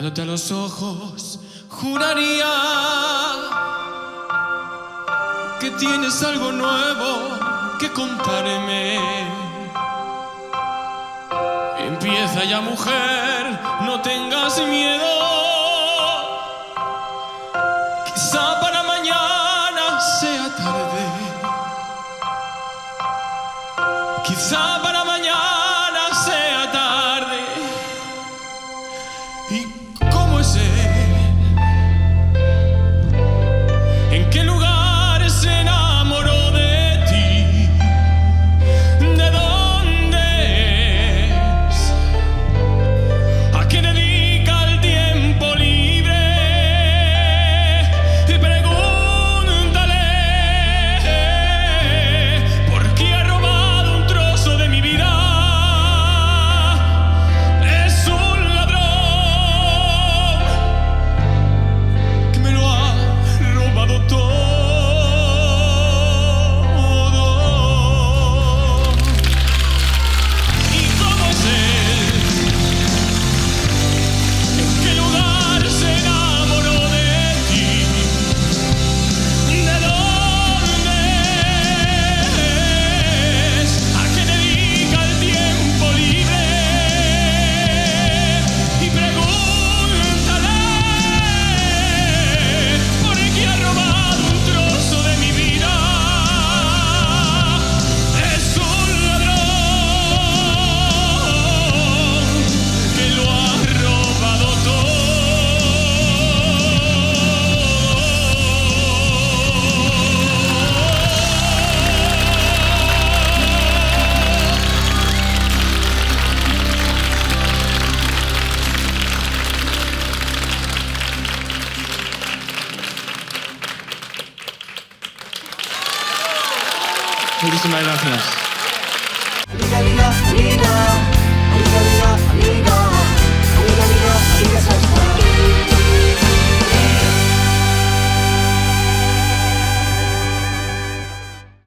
Mirándote a los ojos, juraría que tienes algo nuevo que contarme. Empieza ya, mujer, no tengas miedo. Quizá para mañana sea tarde. Quizá para mañana sea tarde. ¿Y cómo es él? ¿En qué lugar se enamoró de ti? ¿De dónde es? ¿A qué dedica el tiempo libre? Y pregúntale por qué ha robado un trozo de mi vida. Es un ladrón que me lo ha robado todo. ¿Y cómo es él? ¿En qué lugar se enamoró de ti? ¿De dónde es? ¿A qué dedica el tiempo libre? Y pregúntale por qué ha robado un trozo de mi vida. Es un ladrón que lo ha robado todo. Muchísimas gracias. Liga, liga, liga.